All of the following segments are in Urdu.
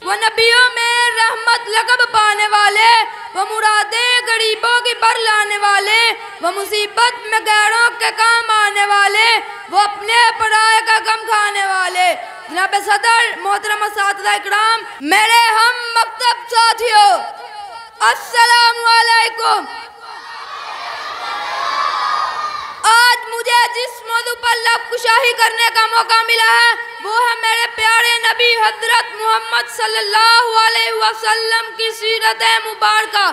وہ نبیوں میں رحمت لقب پانے والے، وہ مرادیں غریبوں کی بر لانے والے، وہ مصیبت میں غیروں کے کام آنے والے، وہ اپنے پرائے کا غم کھانے والے۔ جناب صدر، محترم اساتذہ اکرام، میرے ہم مکتب ساتھیوں، السلام علیکم۔ آج مجھے جس موضوع پر لب کشائی کرنے کا موقع ملا ہے وہ ہے میرے پیارے نبی حضرت محمد صلی اللہ علیہ وسلم کی سیرت مبارکہ۔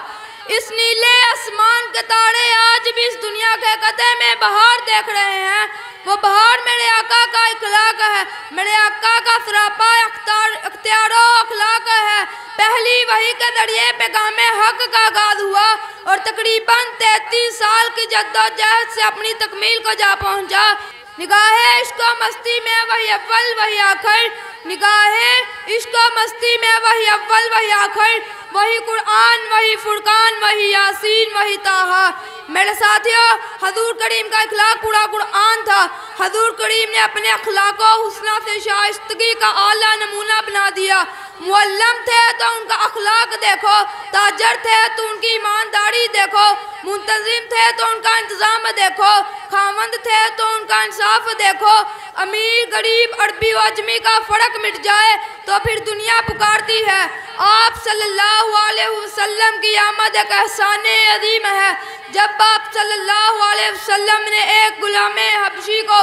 اس نیلے آسمان کے تارے آج بھی اس دنیا کے قطعے میں بہار دیکھ رہے ہیں۔ وہ بہار میرے آقا کا اخلاق ہے، میرے آقا کا سراپا اختیار و اخلاق ہے۔ پہلی وحی کے ذریعے پیغام حق کا آغاز ہوا اور تقریباً 33 سال کی جدوجہد سے اپنی تکمیل کو جا پہنچا۔ نگاہ عشق و مستی میں وہی اول وہی آخر، نگاہ عشق و مستی میں وہی اول وہی آخر، وہی قرآن وہی فرقان وہی یاسین وہی طٰہٰ۔ میرے ساتھیوں، حضور کریم کا اخلاق پورا قرآن تھا۔ حضور کریم نے اپنے اخلاق و حسنہ سے شائستگی کا اعلیٰ نمونہ بنا دیا۔ معلم تھے تو ان کا اخلاق دیکھو، تاجر تھے تو ان کی ایمانداری دیکھو، منتظم تھے تو ان کا انتظام دیکھو، خاوند تھے تو ان کا انصاف دیکھو۔ امیر غریب عربی و عجمی کا فرق مٹ جائے تو پھر دنیا پکارتی ہے۔ آپ صلی اللہ علیہ وسلم کی آمد ایک احسان عظیم ہے۔ جب آپ صلی اللہ علیہ وسلم نے ایک غلام حبشی کو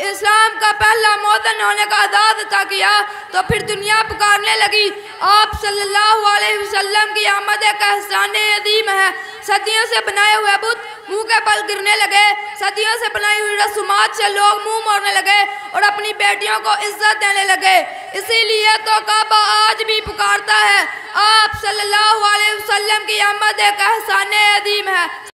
اسلام کا پہلا مؤذن ہونے کا اعزاز عطا کیا تو پھر دنیا پکارنے لگی۔ آپ صلی اللہ علیہ وسلم کی آمد ایک احسان عظیم ہے۔ صدیوں سے بنائے ہوئے بت منہ کے بل گرنے لگے، صدیوں سے بنائی ہوئی رسومات سے لوگ منہ موڑنے لگے اور اپنی بیٹیوں کو عزت دینے لگے۔ اسی لیے تو کعبہ آج بھی پکارتا ہے۔ آپ صلی اللہ علیہ وسلم کی آمد ایک احسان عظیم ہے۔